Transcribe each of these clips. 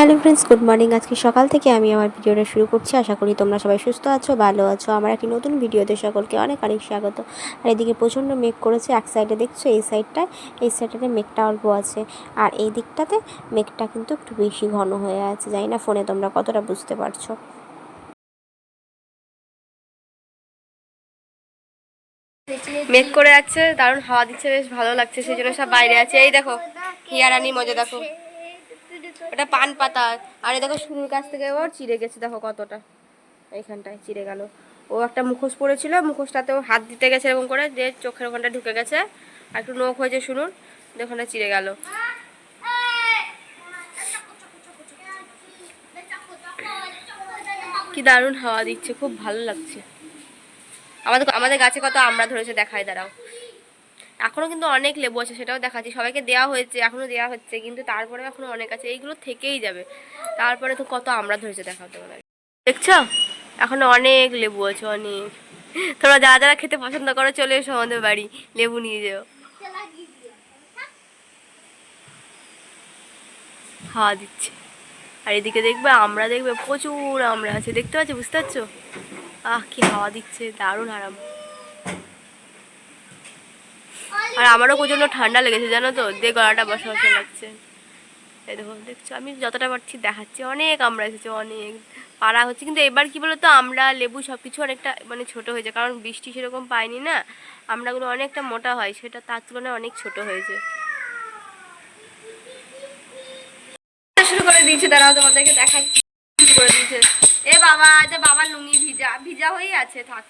Hello friends, good morning. আজকে সকাল থেকে আমি আমার ভিডিওটা শুরু করছি। আশা করি তোমরা সবাই সুস্থ আছো, ভালো আছো। আমার একটি নতুন ভিডিওতে সকলকে অনেক অনেক স্বাগত। আর এদিকে প্রচণ্ড মেঘ করেছে। এক সাইডে দেখছো, এই সাইডটাতে মেঘটা অল্প আছে, আর এই দিকটাতে মেঘটা কিন্তু একটু বেশি ঘন হয়ে আছে। জানি না ফোনে তোমরা কতটা বুঝতে পারছো। মেঘ করে যাচ্ছে, দারুণ হাওয়া দিচ্ছে, বেশ ভালো লাগছে, সেই জন্য সব বাইরে আছে। এই দেখো হিয়ারানির মজা দেখো, ওটা পান পাতা। আর এই দেখো শুরুর কাছ থেকে ওর চিড়ে গেছে, দেখো কতটা এইখানটায় চিড়ে গেল। ও একটা মুখোশ পরেছিল, মুখোশটাতেও হাত দিতে গেছে এরকম করে, যে চোখের ওখানটা ঢুকে গেছে, আর একটু নোখ হয়েছে শুনুন, ওখানে চিড়ে গেল। কি দারুণ হাওয়া দিচ্ছে, খুব ভালো লাগছে। আমাদের গাছে কত আমরা ধরেছে, দেখায় দাঁড়াও। এখনো কিন্তু অনেক লেবু আছে, সেটাও দেখাচ্ছি। সবাইকে দেওয়া হয়েছে, এখনো দেওয়া হচ্ছে, কিন্তু তারপরে এখনো অনেক আছে, এইগুলো থেকেই যাবে। তারপরে তো কত আমরা ধরেছে দেখাও তোমাদের, দেখছো? এখনো অনেক লেবু আছে, অনেক। তোমরা যারা যারা খেতে পছন্দ করো চলে এসো আমাদের বাড়ি, লেবু নিয়ে যাও। হাওয়া দিচ্ছে, আর এদিকে দেখবে আমরা, দেখবে প্রচুর আমরা আছে, দেখতে পাচ্ছ, বুঝতে পারছো? কি হাওয়া দিচ্ছে, দারুণ আরাম। আর আমারও প্রচন্ড ঠান্ডা লেগেছে, জানো তো, দিয়ে গলাটা বসা বসা লাগছে। এই দেখো, দেখছো, আমি যতটা পারছি দেখাচ্ছি। অনেক আমরা এসেছে, অনেক পাড়া হচ্ছে, কিন্তু এবার কি বলতো, আমরা লেবু সব কিছু অনেকটা মানে ছোট হয়েছে, কারণ বৃষ্টি সেরকম পাইনি না। আমরাগুলো অনেকটা মোটা হয়, সেটা তার তুলনায় অনেক ছোট হয়েছে। শুরু করে দিয়েছে, দাঁড়াও তোমাদেরকে দেখাচ্ছি। শুরু করে দিয়েছে। এ বাবা, যে বাবার লুঙ্গি ভিজা ভিজা হয়েই আছে, থাক।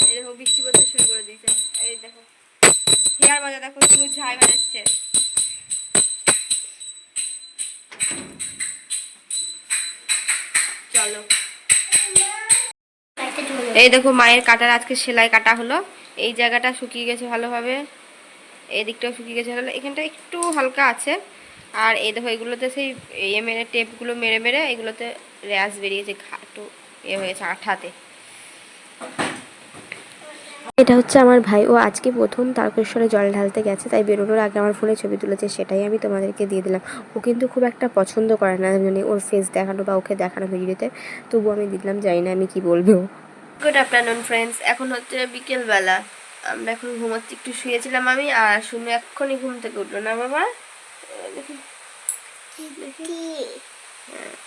এই দেখো বৃষ্টি পড়তে শুরু করে দিয়েছে। এই দেখো হিয়ার বাজা, দেখো শুধু ঝাই বাজাচ্ছে। চলো, এই দেখো মায়ের কাটার আজকে সেলাই কাটা হলো। এই জায়গাটা শুকিয়ে গেছে ভালোভাবে, এই দিকটাও শুকিয়ে গেছে ভালো, এখানটা একটু হালকা আছে। আর এই দেখো এগুলোতে সেই মেরে টেপগুলো মেরে মেরে এগুলোতে র্যাশ বেরিয়েছে, একটু হয়েছে আঠাতে। এটা হচ্ছে আমার ভাই, ও আজকে প্রথম তারকেশ্বরে জল ঢালতে গেছে, তাই বেরোনোর আগে আমার ফোনে ছবি তুলেছে, সেটাই আমি তোমাদেরকে দিয়ে দিলাম। ও কিন্তু খুব একটা পছন্দ করে না মানে ওর ফেস দেখানো বা ওকে দেখানো ভিডিওতে, তবু আমি দিলাম, জানি না আমি কি বলবো। গুড আফটারনুন ফ্রেন্ডস, এখন হচ্ছে বিকেলবেলা। আমরা এখন ঘুমাচ্ছি, একটু শুয়েছিলাম আমি, আর শুনে এক্ষুনি ঘুম থেকে উঠলো না বাবা। দেখি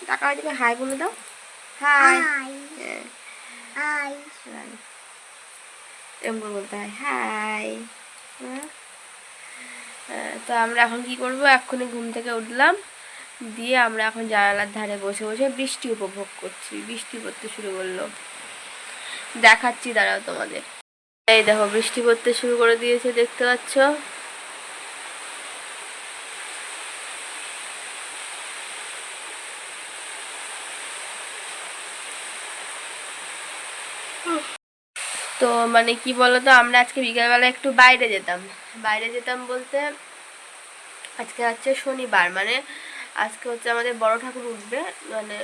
টাকা দিকে হাই বলে দাও। হাই, হাই, এমন বলতে হয়, হাই। তো আমরা এখন কি করবো, এক্ষুনি ঘুম থেকে উঠলাম, দিয়ে আমরা এখন জানালার ধারে বসে বসে বৃষ্টি উপভোগ করছি। বৃষ্টি পড়তে শুরু করলো, দেখাচ্ছি দাঁড়াও তোমাদের। এই দেখো বৃষ্টি পড়তে শুরু করে দিয়েছে, দেখতে পাচ্ছ? তো মানে কি বলতো, আমরা আজকে বিকেলবেলা একটু বাইরে যেতাম বলতে, আজকে হচ্ছে শনিবার, মানে আজকে হচ্ছে আমাদের বড় ঠাকুর উঠবে, মানে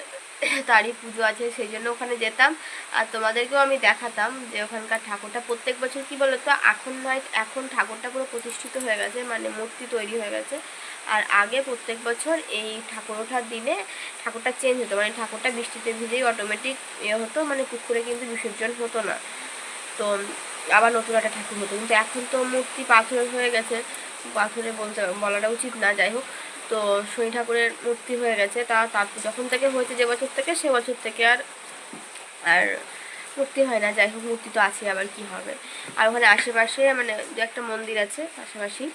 তারই পুজো আছে, সেই জন্য ওখানে যেতাম। আর তোমাদেরকেও আমি দেখাতাম যে ওখানকার ঠাকুরটা প্রত্যেক বছর কি বলতো, এখন নয়, এখন ঠাকুরটা পুরো প্রতিষ্ঠিত হয়ে গেছে, মানে মূর্তি তৈরি হয়ে গেছে। আর আগে প্রত্যেক বছর এই ঠাকুর ওঠার দিনে ঠাকুরটা চেঞ্জ হতো, মানে ঠাকুরটা বৃষ্টিতে ভিজেই অটোমেটিক হতো, মানে পুকুরে কিন্তু বিসর্জন হতো না। তো আবার নতুন একটা ঠাকুর হতো, কিন্তু এখন তো মূর্তি পাথরের হয়ে গেছে, পাথরে বলাটা উচিত না, যাই হোক। তো শনি ঠাকুরের মূর্তি হয়ে গেছে, তারপর যখন থেকে হয়েছে, যে বছর থেকে, সে বছর থেকে আর আর মূর্তি হয় না। যাই হোক, মূর্তি তো আছে, আবার কি হবে। আর ওখানে আশেপাশে মানে দু একটা মন্দির আছে পাশাপাশি,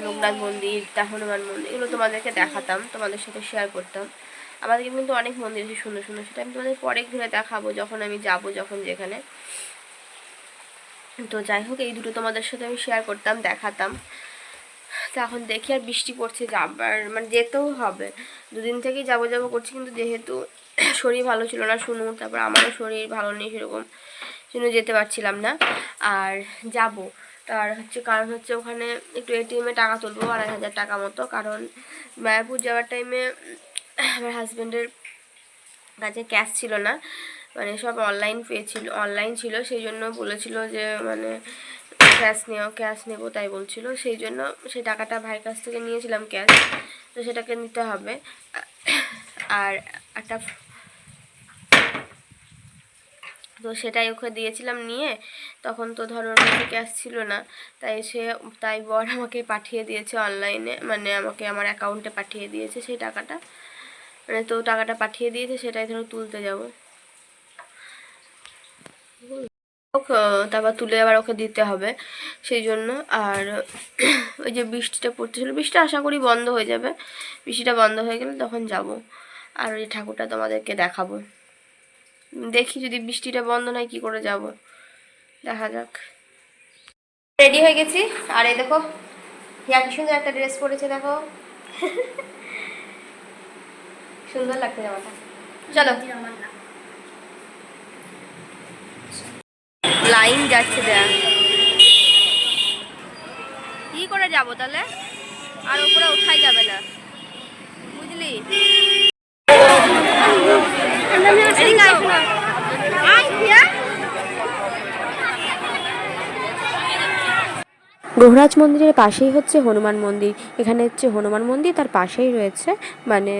লোকনাথ মন্দির, হনুমান মন্দির, এগুলো তোমাদেরকে দেখাতাম, তোমাদের সাথে শেয়ার করতাম। আমাদের কিন্তু অনেক মন্দির আছে সুন্দর সুন্দর, সেটা আমি তোমাদের পরে ঘুরে দেখাবো, যখন আমি যাব, যখন যেখানে। তো যাই হোক, এই দুটো তোমাদের সাথে আমি শেয়ার করতাম, দেখাতাম। তো এখন দেখি, আর বৃষ্টি পড়ছে, যাবার মানে যেতেও হবে, দুদিন থেকেই যাবো যাবো করছি, কিন্তু যেহেতু শরীর ভালো ছিল না শুনু, তারপর আমারও শরীর ভালো নেই সেরকম, জন্য যেতে পারছিলাম না। আর যাব, তার হচ্ছে কারণ হচ্ছে ওখানে একটু এটিএমে টাকা তুলবো, 2,500 টাকা মতো, কারণ মায়াপুর যাওয়ার টাইমে আমার হাজব্যান্ডের কাছে ক্যাশ ছিল না, মানে সব অনলাইন ছিল, সেই জন্য বলেছিল যে মানে ক্যাশ নেবো তাই বলছিল, সেই জন্য সেই টাকাটা ভাইয়ের কাছ থেকে নিয়েছিলাম ক্যাশ, তো সেটাকে নিতে হবে। আর একটা তো সেটাই ওকে দিয়েছিলাম নিয়ে, তখন তো ধরো ওর কাছে ক্যাশ ছিল না, তাই বর আমাকে পাঠিয়ে দিয়েছে অনলাইনে, মানে আমাকে আমার অ্যাকাউন্টে পাঠিয়ে দিয়েছে সেই টাকাটা, মানে তো টাকাটা পাঠিয়ে দিয়েছে, সেটাই ধরো তুলতে যাব। তারপর তুলে আবার ওকে দিতে হবে, সেই জন্য। আর ওই যে বৃষ্টিটা পড়তেছিল, বৃষ্টিটা আশা করি বন্ধ হয়ে যাবে, বৃষ্টিটা বন্ধ হয়ে গেলে তখন যাব। আর ওই ঠাকুরটা তোমাদেরকে দেখাবো, দেখি যদি বৃষ্টিটা বন্ধ নয় কি করে যাব, দেখা যাক। রেডি হয়ে গেছি, আর এই দেখো হিয়া কি সুন্দর একটা ড্রেস পরেছে, দেখো সুন্দর লাগছে জামাটা। চলো, লাইন যাচ্ছে দেখ, কি করে যাব তাহলে, আর উপরে উঠাই যাবে না, বুঝলি? এদিকে আয়, শোনো, আয় হিয়া। গ্রহরাজ মন্দিরের পাশেই হচ্ছে হনুমান মন্দির। এখানে হচ্ছে হনুমান মন্দির, তার পাশেই রয়েছে মানে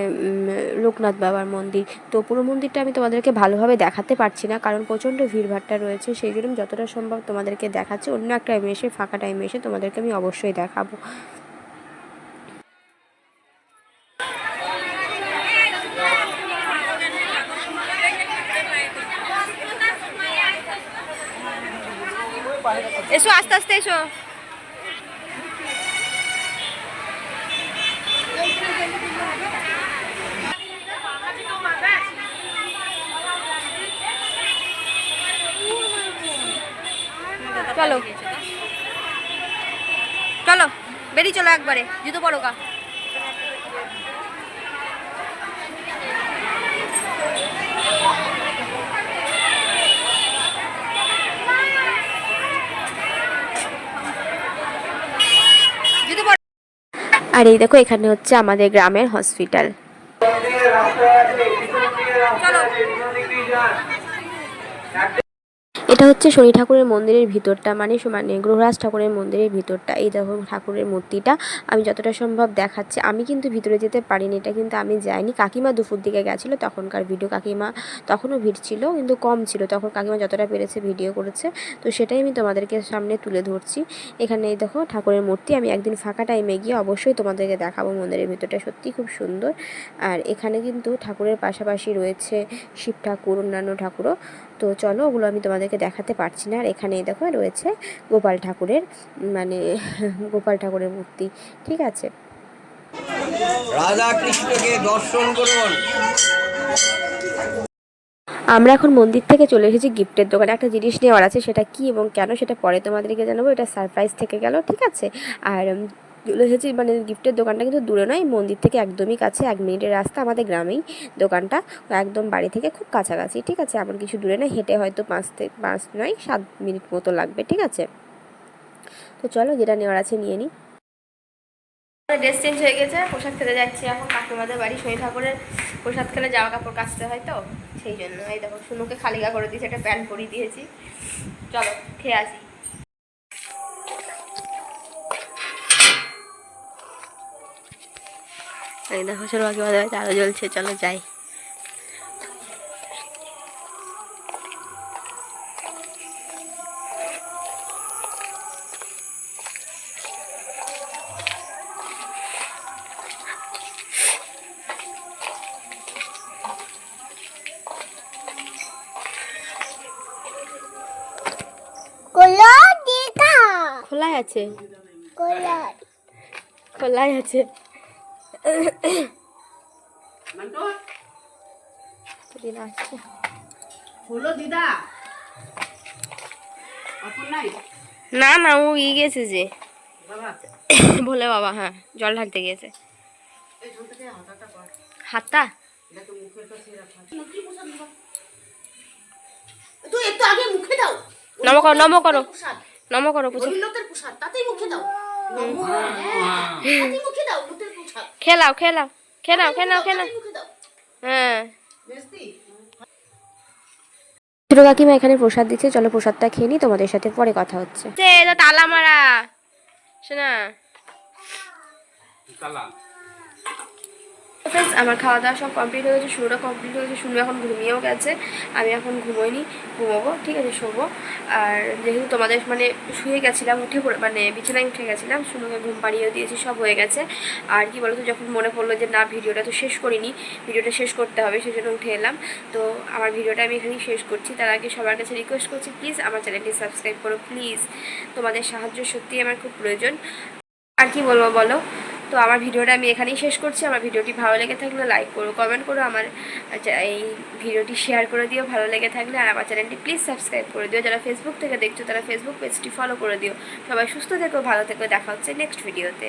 লোকনাথ বাবার মন্দির। তো পুরো মন্দিরটা আমি তোমাদেরকে ভালোভাবে দেখাতে পারছি না, কারণ প্রচণ্ড ভিড়ভাট্টা রয়েছে, সেই জন্য যতটা সম্ভব তোমাদেরকে দেখাচ্ছি। অন্য এক টাইমে এসে, ফাঁকা টাইমে এসে তোমাদেরকে আমি অবশ্যই দেখাবো। এসো, আস্তে আস্তে এসো। চলো চলো, বেরিয়ে চলো একবারে, জুতো পরো গা। জুতো পরো। আর এই দেখো, এখানে হচ্ছে আমাদের গ্রামের হসপিটাল। চলো। এটা হচ্ছে শনি ঠাকুরের মন্দিরের ভিতরটা, মানে গ্রহরাজ ঠাকুরের মন্দিরের ভিতরটা। এই দেখো ঠাকুরের মূর্তিটা, আমি যতটা সম্ভব দেখাচ্ছি। আমি কিন্তু ভিতরে যেতে পারিনি, এটা কিন্তু আমি যাইনি। কাকিমা দুপুর দিকে গেছিলো, তখনকার ভিডিও। কাকিমা তখনও ভিড় ছিল কিন্তু কম ছিল, তখন কাকিমা যতটা পেরেছে ভিডিও করেছে, তো সেটাই আমি তোমাদেরকে সামনে তুলে ধরছি। এখানে এই দেখো ঠাকুরের মূর্তি, আমি একদিন ফাঁকা টাইমে গিয়ে অবশ্যই তোমাদেরকে দেখাবো মন্দিরের ভিতরটা, সত্যিই খুব সুন্দর। আর এখানে কিন্তু ঠাকুরের পাশাপাশি রয়েছে শিব ঠাকুর, অন্যান্য ঠাকুরও। তো চলো, ওগুলো আমি তোমাদেরকে দেখাতে পারছি না। আর এখানে দেখো রয়েছে গোপাল ঠাকুরের, মানে গোপাল ঠাকুরের মূর্তি, ঠিক আছে। রাধা কৃষ্ণকে দর্শন করুন। আমরা এখন মন্দির থেকে চলে এসেছি গিফটের দোকানে। একটা জিনিস নেওয়ার আছে, সেটা কি এবং কেন সেটা পরে তোমাদেরকে জানাবো, এটা সারপ্রাইজ থেকে গেল, ঠিক আছে। আর চলে এসেছি, মানে গিফটের দোকানটা কিন্তু দূরে নয়, মন্দির থেকে একদমই কাছে, 1 মিনিটের রাস্তা। আমাদের গ্রামেই দোকানটা, একদম বাড়ি থেকে খুব কাছাকাছি, ঠিক আছে। এমন কিছু দূরে নয়, হেঁটে হয়তো 5 নয় 7 মিনিট মতো লাগবে, ঠিক আছে। তো চলো, যেটা নেওয়ার আছে নিয়ে নিই। ড্রেস চেঞ্জ হয়ে গেছে, প্রসাদ খেতে যাচ্ছি এখন কাকিমাদের বাড়ি। শনি ঠাকুরের প্রসাদ খেলে জামা কাপড় কাচতে হয়, তো সেই জন্য এই দেখো শুনুকে খালিগা করে দিয়েছি, একটা প্যান্ট পরিয়ে দিয়েছি। চলো খেয়ে আসি। এই দেখো সর কাকিমাদের বাড়িতে আলো জ্বলছে, চলো যাই। খোলাই আছে, খোলাই আছে। না না, ও গেছে যে বলে বাবা, হ্যাঁ জল ঢালতে গিয়েছে। হাতটা নম করো, নম করো, নম করো। খেলাও খেলাও খেলাও খেলাও খেলাও, হ্যাঁ। ছোটো কাকিমা এখানে প্রসাদ দিচ্ছে, চলো প্রসাদটা খেয়ে নিই, তোমাদের সাথে পরে কথা হচ্ছে। তালা মারা শোনা। ফ্রেন্ডস, আমার খাওয়া দাওয়া সব কমপ্লিট হয়ে গেছে, শুরুটা কমপ্লিট হয়ে গেছে, শুরু এখন ঘুমিয়েও গেছে। আমি এখন ঘুমোইনি, ঘুমোবো, ঠিক আছে, শোবো। আর যেহেতু তোমাদের মানে শুয়ে গেছিলাম, উঠে পড়ে মানে বিছানায় উঠে গেছিলাম, শুনুকে ঘুম পাড়িয়ে দিয়েছি, সব হয়ে গেছে। আর কি বলতো, যখন মনে পড়লো যে না ভিডিওটা তো শেষ করিনি, ভিডিওটা শেষ করতে হবে, সেজন্য উঠে এলাম। তো আমার ভিডিওটা আমি এখানেই শেষ করছি। তার আগে সবার কাছে রিকোয়েস্ট করছি, প্লিজ আমার চ্যানেলটি সাবস্ক্রাইব করো প্লিজ। তোমাদের সাহায্য সত্যিই আমার খুব প্রয়োজন। আর কি বলবো বলো। তো আমার ভিডিওটা আমি এখানেই শেষ করছি। আমার ভিডিওটি ভালো লেগে থাকলে লাইক করো, কমেন্ট করো, আমার এই ভিডিওটি শেয়ার করে দিও ভালো লেগে থাকলে। আর আমার চ্যানেলটি প্লিজ সাবস্ক্রাইব করে দিও। যারা ফেসবুক থেকে দেখছো তারা ফেসবুক পেজটি ফলো করে দিও। সবাই সুস্থ থেকো, ভালো থেকো, দেখা হচ্ছে নেক্সট ভিডিওতে।